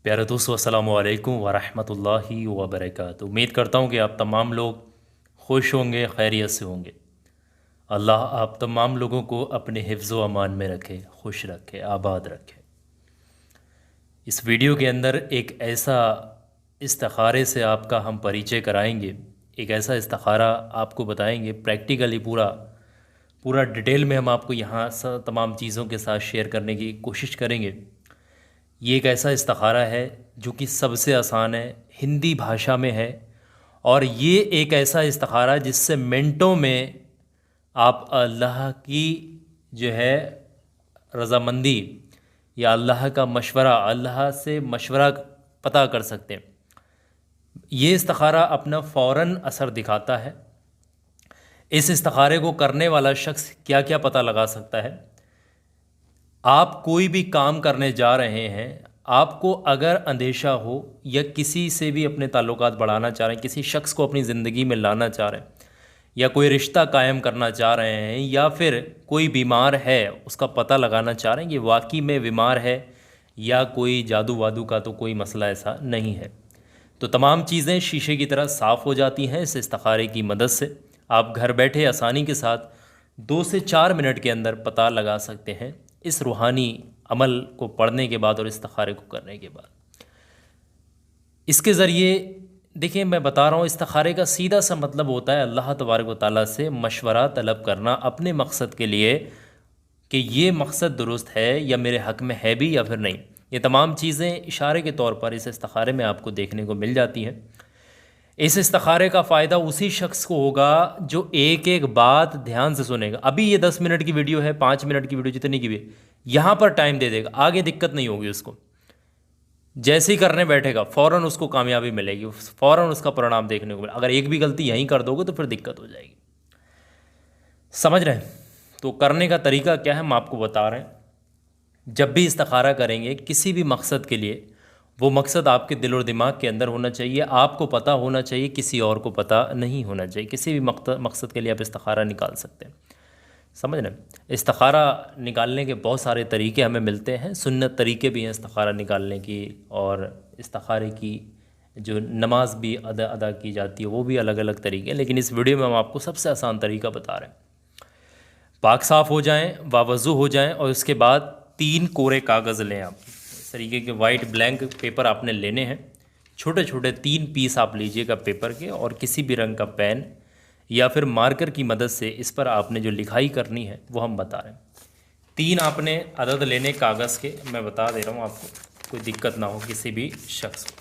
प्यारे दोस्तों, अस्सलामु अलैकुम वरहमतुल्लाहि वबरकातुहू। उम्मीद करता हूँ कि आप तमाम लोग खुश होंगे, खैरियत से होंगे। अल्लाह आप तमाम लोगों को अपने हिफ्ज़ व अमान में रखे, खुश रखे, आबाद रखे। इस वीडियो के अंदर एक ऐसा इस्तिखारे से आपका हम परिचय कराएंगे, एक ऐसा इस्तिखारा आपको बताएंगे प्रैक्टिकली, पूरा पूरा डिटेल में हम आपको यहाँ तमाम चीज़ों के साथ शेयर करने की कोशिश करेंगे। ये एक ऐसा इस्तिखारा है जो कि सबसे आसान है, हिंदी भाषा में है, और ये एक ऐसा इस्तिखारा जिससे मिनटों में आप अल्लाह की जो है रज़ामंदी या अल्लाह का मशवरा, अल्लाह से मशवरा पता कर सकते हैं। ये इस्तिखारा अपना फ़ौरन असर दिखाता है। इस इस्तिखारे को करने वाला शख्स क्या क्या पता लगा सकता है। आप कोई भी काम करने जा रहे हैं, आपको अगर अंदेशा हो या किसी से भी अपने ताल्लुकात बढ़ाना चाह रहे हैं, किसी शख्स को अपनी ज़िंदगी में लाना चाह रहे हैं, या कोई रिश्ता कायम करना चाह रहे हैं, या फिर कोई बीमार है उसका पता लगाना चाह रहे हैं कि वाकई में बीमार है या कोई जादू वादू का तो कोई मसला ऐसा नहीं है, तो तमाम चीज़ें शीशे की तरह साफ़ हो जाती हैं इस इस्तिखारे की मदद से। आप घर बैठे आसानी के साथ 2 से 4 मिनट के अंदर पता लगा सकते हैं इस रूहानी अमल को पढ़ने के बाद और इस्तिखारे को करने के बाद। इसके ज़रिए देखिए, मैं बता रहा हूँ, इस्तिखारे का सीधा सा मतलब होता है अल्लाह तबारक व तआला से मशवरा तलब करना अपने मकसद के लिए कि ये मकसद दुरुस्त है या मेरे हक़ में है भी या फिर नहीं। ये तमाम चीज़ें इशारे के तौर पर इस इस्तिखारे में आपको देखने को मिल जाती हैं। इस इस्तिखारे का फ़ायदा उसी शख्स को होगा जो एक एक बात ध्यान से सुनेगा। अभी ये 10 मिनट की वीडियो है, 5 मिनट की वीडियो, जितनी की भी, यहाँ पर टाइम दे देगा, आगे दिक्कत नहीं होगी उसको। जैसे ही करने बैठेगा फ़ौरन उसको कामयाबी मिलेगी, फ़ौरन उसका परिणाम देखने को मिलेगा। अगर एक भी गलती यहीं कर दोगे तो फिर दिक्कत हो जाएगी। समझ रहे हैं? तो करने का तरीका क्या है हम आपको बता रहे हैं। जब भी इस्तिखारा करेंगे किसी भी मकसद के लिए, वो मकसद आपके दिल और दिमाग के अंदर होना चाहिए, आपको पता होना चाहिए, किसी और को पता नहीं होना चाहिए। किसी भी मकसद के लिए आप इस्तिखारा निकाल सकते हैं। समझ रहे हैं? इस्तिखारा निकालने के बहुत सारे तरीके हमें मिलते हैं, सुन्नत तरीके भी हैं इस्तिखारा निकालने की, और इस्तिखारे की जो नमाज भी अदा की जाती है वो भी अलग अलग तरीके हैं। लेकिन इस वीडियो में हम आपको सबसे आसान तरीका बता रहे हैं। पाक साफ़ हो जाएं, वावज़ू हो जाएं, और उसके बाद 3 कोरे कागज़ लें। आप इस तरीके के वाइट ब्लैंक पेपर आपने लेने हैं। छोटे छोटे 3 पीस आप लीजिएगा पेपर के, और किसी भी रंग का पेन या फिर मार्कर की मदद से इस पर आपने जो लिखाई करनी है वो हम बता रहे हैं। 3 आपने अदद लेने कागज़ के, मैं बता दे रहा हूँ आपको, कोई दिक्कत ना हो किसी भी शख्स को।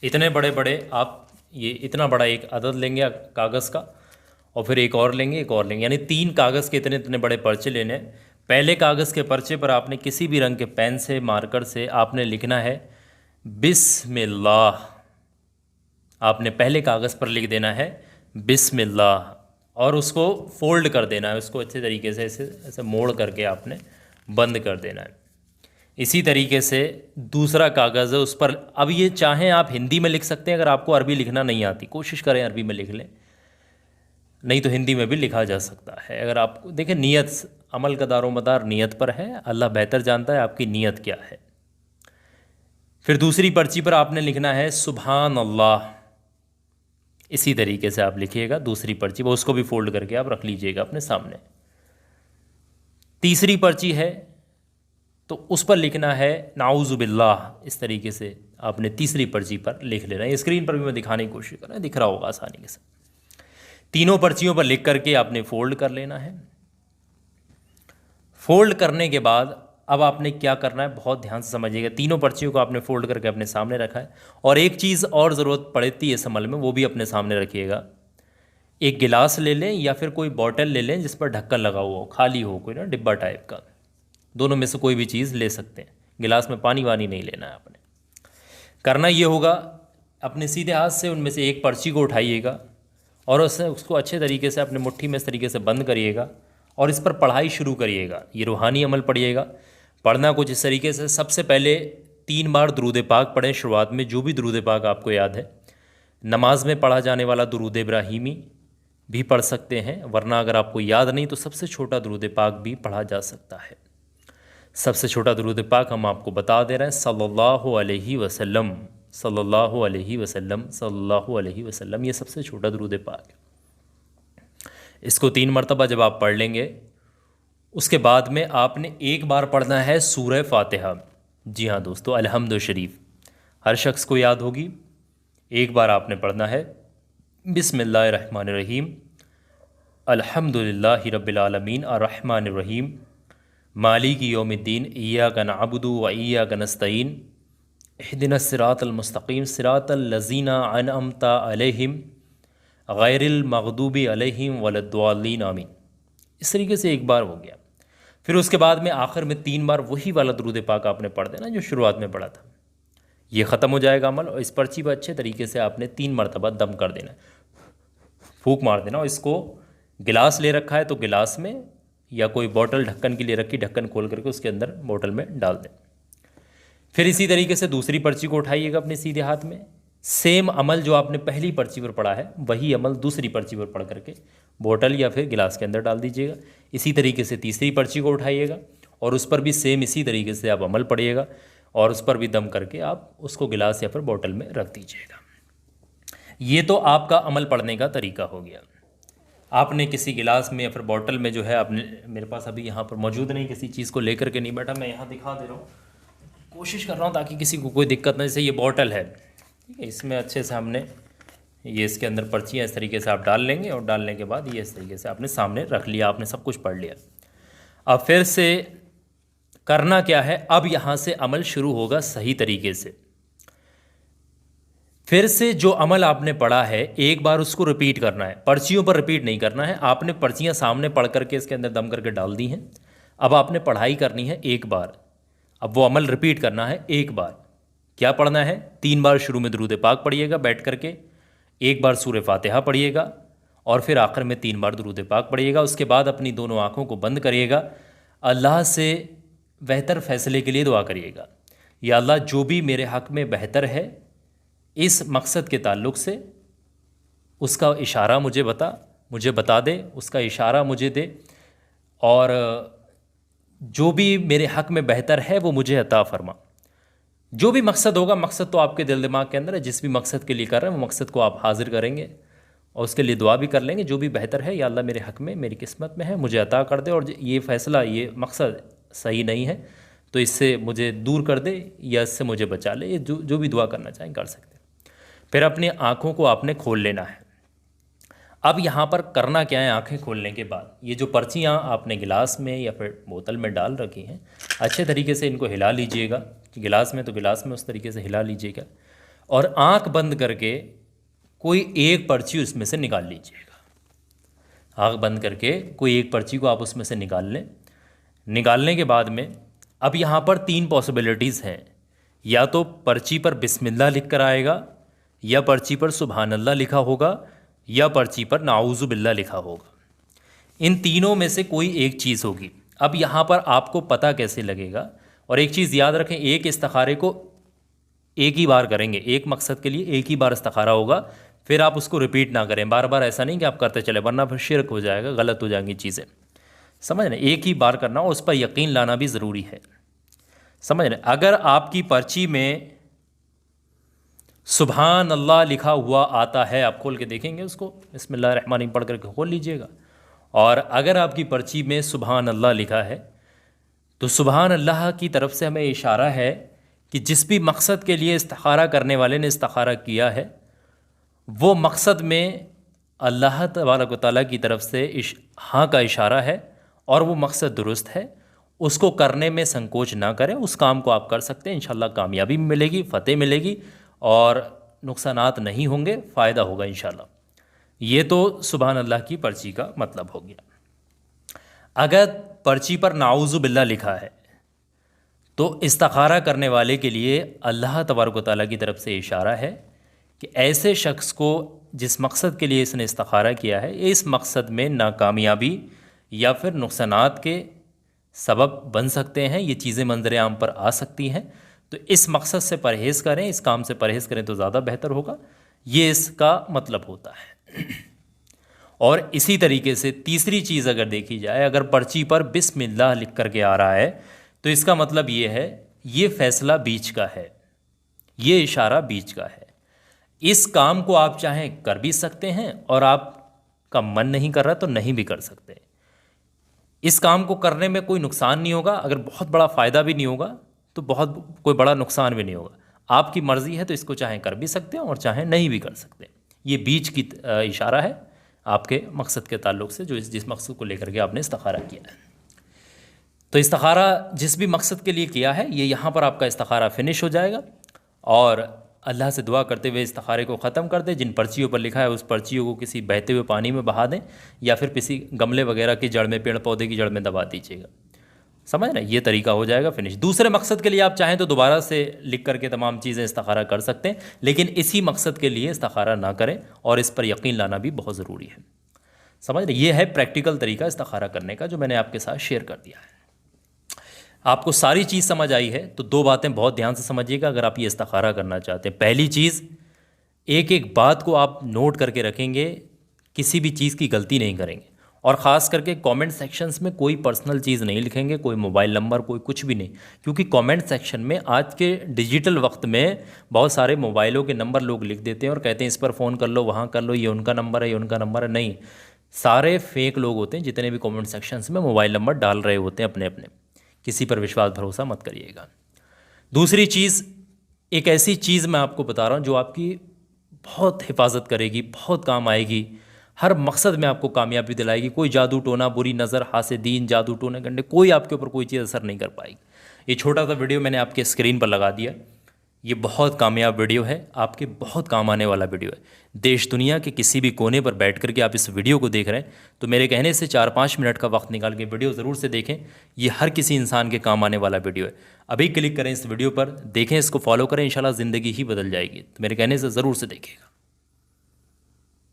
इतने बड़े बड़े आप, ये इतना बड़ा एक अदद लेंगे कागज़ का, और फिर एक और लेंगे, एक और लेंगे, यानी 3 कागज़ के इतने इतने बड़े पर्चे लेने हैं। पहले कागज़ के पर्चे पर आपने किसी भी रंग के पेन से, मार्कर से आपने लिखना है बिस्मिल्लाह। आपने पहले कागज़ पर लिख देना है बिस्मिल्लाह, और उसको फोल्ड कर देना है, उसको अच्छे तरीके से ऐसे ऐसे मोड़ करके आपने बंद कर देना है। इसी तरीके से दूसरा कागज़ है, उस पर अब ये चाहें आप हिंदी में लिख सकते हैं, अगर आपको अरबी लिखना नहीं आती कोशिश करें अरबी में लिख लें, नहीं तो हिंदी में भी लिखा जा सकता है। अगर आपको देखें, नीयत, अमल का दारोमदार नीयत पर है, अल्लाह बेहतर जानता है आपकी नीयत क्या है। फिर दूसरी पर्ची पर आपने लिखना है सुभान अल्लाह। इसी तरीके से आप लिखिएगा दूसरी पर्ची पर, उसको भी फोल्ड करके आप रख लीजिएगा अपने सामने। तीसरी पर्ची है तो उस पर लिखना है नाउज़ु बिल्लाह। इस तरीके से आपने तीसरी पर्ची पर लिख लेना है। स्क्रीन पर भी मैं दिखाने की कोशिश कर रहा हूँ, दिख रहा होगा आसानी के साथ। तीनों पर्चियों पर लिख करके आपने फ़ोल्ड कर लेना है। फ़ोल्ड करने के बाद अब आपने क्या करना है, बहुत ध्यान से समझिएगा। तीनों पर्चियों को आपने फ़ोल्ड करके अपने सामने रखा है, और एक चीज़ और ज़रूरत पड़ती है इस अमल में, वो भी अपने सामने रखिएगा। एक गिलास ले लें या फिर कोई बॉटल ले लें जिस पर ढक्कन लगा हुआ हो, खाली हो, कोई ना डिब्बा टाइप का, दोनों में से कोई भी चीज़ ले सकते हैं। गिलास में पानी वानी नहीं लेना है आपने। करना ये होगा, अपने सीधे हाथ से उनमें से एक पर्ची को उठाइएगा और उसको अच्छे तरीके से अपने मुट्ठी में इस तरीके से बंद करिएगा, और इस पर पढ़ाई शुरू करिएगा। ये रूहानी अमल पढ़िएगा। पढ़ना कुछ इस तरीके से, सबसे पहले 3 बार दुरूद पाक पढ़ें शुरुआत में, जो भी दुरूद पाक आपको याद है। नमाज में पढ़ा जाने वाला दुरूद इब्राहीमी भी पढ़ सकते हैं, वरना अगर आपको याद नहीं तो सबसे छोटा दुरूद पाक भी पढ़ा जा सकता है। सबसे छोटा दुरूद पाक हम आपको बता दे रहे हैं, सल्लल्लाहु अलैहि वसल्लम, सल्लल्लाहु अलैहि वसल्लम, सल्लल्लाहु अलैहि वसल्लम। ये सबसे छोटा दुरूद पाक है। इसको 3 मरतबा जब आप पढ़ लेंगे, उसके बाद में आपने एक बार पढ़ना है सूरह फातिहा। जी हाँ दोस्तों, अलहम्दु शरीफ हर शख्स को याद होगी। एक बार आपने पढ़ना है बिस्मिल्लाहिर्रहमानिर्रहीम, अल्हम्दुलिल्लाहि रब्बिल आलमीन अर्रहमानिर्रहीम मालिकी यौमिद्दीन इय्याका नअबुदु व इय्याका नस्तईन इहदिनस सिरातल मुस्तकीम सिरातल लज़ीना अनअमता अलैहिम गैरिल मग़दूबि अलैहिम वलद्दाल्लीन आमीन। इस तरीके से एक बार हो गया। फिर उसके बाद में आखिर में 3 बार वही वाला दुरूद पाक आपने पढ़ देना जो शुरुआत में पढ़ा था। ये ख़त्म हो जाएगा अमल। और इस पर्ची पर अच्छे तरीके से आपने 3 मरतबा दम कर देना, फूंक मार देना। और इसको गिलास ले रखा है तो गिलास में, या कोई बोतल ढक्कन के लिए रखी, ढक्कन खोल करके उसके अंदर बोतल में डाल दें। फिर इसी तरीके से दूसरी पर्ची को उठाइएगा अपने सीधे हाथ में। सेम अमल जो आपने पहली पर्ची पर पढ़ा है वही अमल दूसरी पर्ची पर पढ़ करके बोतल या फिर गिलास के अंदर डाल दीजिएगा। इसी तरीके से तीसरी पर्ची को उठाइएगा और उस पर भी सेम इसी तरीके से आप अमल पढ़िएगा और उस पर भी दम करके आप उसको गिलास या फिर बोतल में रख दीजिएगा। ये तो आपका अमल पढ़ने का तरीका हो गया। आपने किसी गिलास में या फिर बोतल में जो है, आपने, मेरे पास अभी यहाँ पर मौजूद नहीं, किसी चीज़ को लेकर के नहीं बैठा, मैं यहाँ दिखा दे रहा हूँ, कोशिश कर रहा हूँ ताकि किसी को कोई दिक्कत नहीं। जैसे ये बोतल है, ठीक है, इसमें अच्छे से हमने ये इसके अंदर पर्चियाँ इस तरीके से आप डाल लेंगे और डालने के बाद ये इस तरीके से आपने सामने रख लिया, आपने सब कुछ पढ़ लिया। अब फिर से करना क्या है, अब यहाँ से अमल शुरू होगा सही तरीके से। फिर से जो अमल आपने पढ़ा है एक बार उसको रिपीट करना है, पर्चियों पर रिपीट नहीं करना है। आपने पर्चियाँ सामने पढ़ करके इसके अंदर दम करके डाल दी हैं। अब आपने पढ़ाई करनी है एक बार, अब वो अमल रिपीट करना है एक बार। क्या पढ़ना है, 3 बार शुरू में दुरूद पाक पढ़िएगा बैठ करके, एक बार सूरह फातिहा पढ़िएगा और फिर आखिर में 3 बार दुरूद पाक पढ़िएगा। उसके बाद अपनी दोनों आँखों को बंद करिएगा, अल्लाह से बेहतर फ़ैसले के लिए दुआ करिएगा। या अल्लाह, जो भी मेरे हक़ में बेहतर है इस मकसद के ताल्लुक़ से, उसका इशारा मुझे बता दे, उसका इशारा मुझे दे, और जो भी मेरे हक़ में बेहतर है वो मुझे अता फरमा। जो भी मकसद होगा, मकसद तो आपके दिल दिमाग के अंदर है, जिस भी मकसद के लिए कर रहे हैं वो मकसद को आप हाजिर करेंगे और उसके लिए दुआ भी कर लेंगे। जो भी बेहतर है, या अल्लाह मेरे हक़ में, मेरी किस्मत में है, मुझे अता कर दे, और ये फ़ैसला, ये मकसद सही नहीं है तो इससे मुझे दूर कर दे या इससे मुझे बचा ले। ये जो भी दुआ करना चाहें कर सकते हैं। फिर अपनी आँखों को आपने खोल लेना है। अब यहाँ पर करना क्या है, आंखें खोलने के बाद ये जो पर्चियाँ आपने गिलास में या फिर बोतल में डाल रखी हैं, अच्छे तरीके से इनको हिला लीजिएगा। गिलास में तो गिलास में उस तरीके से हिला लीजिएगा और आंख बंद करके कोई एक पर्ची उसमें से निकाल लीजिएगा। आंख बंद करके कोई एक पर्ची को आप उसमें से निकाल लें। निकालने के बाद में अब यहाँ पर 3 पॉसिबिलिटीज़ हैं, या तो पर्ची पर बिस्मिल्लाह लिख कर आएगा, या पर्ची पर सुभान अल्लाह लिखा होगा, या पर्ची पर नाऊज़ु बिल्लाह लिखा होगा। इन तीनों में से कोई एक चीज़ होगी। अब यहाँ पर आपको पता कैसे लगेगा, और एक चीज़ याद रखें, एक इस्तिखारे को एक ही बार करेंगे, एक मकसद के लिए एक ही बार इस्तिखारा होगा, फिर आप उसको रिपीट ना करें बार बार। ऐसा नहीं कि आप करते चले, वरना फिर शिरक हो जाएगा, गलत हो जाएंगी चीज़ें। समझ रहे, एक ही बार करना और उस पर यकीन लाना भी ज़रूरी है। समझ रहे, अगर आपकी पर्ची में सुभान अल्लाह लिखा हुआ आता है, आप खोल के देखेंगे उसको, बिस्मिल्लाहिर्रहमानिर्रहीम पढ़ करके खोल लीजिएगा। और अगर आपकी पर्ची में सुभान अल्लाह लिखा है तो सुभान अल्लाह की तरफ से हमें इशारा है कि जिस भी मकसद के लिए इस्तिखारा करने वाले ने इस्तिखारा किया है वो मकसद में अल्लाह तबारक व तआला की तरफ से हाँ का इशारा है और वो मकसद दुरुस्त है। उसको करने में संकोच ना करें, उस काम को आप कर सकते हैं। इंशाल्लाह कामयाबी मिलेगी, फ़तेह मिलेगी और नुकसानात नहीं होंगे, फ़ायदा होगा इंशाल्लाह। ये तो सुभान अल्लाह की पर्ची का मतलब हो गया। अगर पर्ची पर नाऊज़ु बिल्लाह लिखा है तो इस्तिखारा करने वाले के लिए अल्लाह तबारक व तआला की तरफ से इशारा है कि ऐसे शख्स को जिस मकसद के लिए इसने इस्तिखारा किया है, इस मकसद में नाकामयाबी या फिर नुकसानात के सबब बन सकते हैं, ये चीज़ें मंजर आम पर आ सकती हैं, तो इस मकसद से परहेज़ करें, इस काम से परहेज़ करें तो ज़्यादा बेहतर होगा। ये इसका मतलब होता है। और इसी तरीके से तीसरी चीज़ अगर देखी जाए, अगर पर्ची पर बिस्मिल्लाह लिख कर के आ रहा है तो इसका मतलब ये है, ये फैसला बीच का है, ये इशारा बीच का है। इस काम को आप चाहें कर भी सकते हैं और आपका मन नहीं कर रहा तो नहीं भी कर सकते। इस काम को करने में कोई नुकसान नहीं होगा, अगर बहुत बड़ा फ़ायदा भी नहीं होगा तो बहुत कोई बड़ा नुकसान भी नहीं होगा। आपकी मर्ज़ी है तो इसको चाहें कर भी सकते हैं और चाहें नहीं भी कर सकते। ये बीच की इशारा है आपके मकसद के ताल्लुक से, जो जिस मकसद को लेकर के आपने इस्तिखारा किया है। तो इस्तिखारा जिस भी मकसद के लिए किया है, ये यहाँ पर आपका इस्तिखारा फिनिश हो जाएगा। और अल्लाह से दुआ करते हुए इस्तिखारे को ख़त्म कर दें। जिन पर्चियों पर लिखा है उस पर्चियों को किसी बहते हुए पानी में बहा दें या फिर किसी गमले वगैरह की जड़ में, पेड़ पौधे की जड़ में दबा दीजिएगा। समझ ना, ये तरीका हो जाएगा फिनिश। दूसरे मकसद के लिए आप चाहें तो दोबारा से लिख करके तमाम चीज़ें इस्तिखारा कर सकते हैं, लेकिन इसी मकसद के लिए इस्तिखारा ना करें और इस पर यकीन लाना भी बहुत ज़रूरी है। समझ रहे, ये है प्रैक्टिकल तरीका इस्तिखारा करने का जो मैंने आपके साथ शेयर कर दिया है। आपको सारी चीज़ समझ आई है तो दो बातें बहुत ध्यान से समझिएगा अगर आप ये इस्तिखारा करना चाहते हैं। पहली चीज़, एक एक बात को आप नोट करके रखेंगे, किसी भी चीज़ की गलती नहीं करेंगे। और ख़ास करके कमेंट सेक्शंस में कोई पर्सनल चीज़ नहीं लिखेंगे, कोई मोबाइल नंबर, कोई कुछ भी नहीं, क्योंकि कमेंट सेक्शन में आज के डिजिटल वक्त में बहुत सारे मोबाइलों के नंबर लोग लिख देते हैं और कहते हैं इस पर फ़ोन कर लो, वहाँ कर लो, ये उनका नंबर है, ये उनका नंबर है। नहीं, सारे फेक लोग होते हैं जितने भी कमेंट सेक्शंस में मोबाइल नंबर डाल रहे होते हैं अपने अपने। किसी पर विश्वास भरोसा मत करिएगा। दूसरी चीज़, एक ऐसी चीज़ मैं आपको बता रहा हूँ जो आपकी बहुत हिफाजत करेगी, बहुत काम आएगी, हर मकसद में आपको कामयाबी दिलाएगी। कोई जादू टोना, बुरी नज़र, हासिदीन, जादू टोने गंडे, कोई आपके ऊपर कोई चीज़ असर नहीं कर पाएगी। ये छोटा सा वीडियो मैंने आपके स्क्रीन पर लगा दिया। ये बहुत कामयाब वीडियो है, आपके बहुत काम आने वाला वीडियो है। देश दुनिया के किसी भी कोने पर बैठ करके आप इस वीडियो को देख रहे हैं तो मेरे कहने से 4-5 मिनट का वक्त निकाल के वीडियो ज़रूर से देखें। ये हर किसी इंसान के काम आने वाला वीडियो है। अभी क्लिक करें इस वीडियो पर, देखें, इसको फॉलो करें, इंशाल्लाह ज़िंदगी ही बदल जाएगी। तो मेरे कहने से ज़रूर से देखिएगा।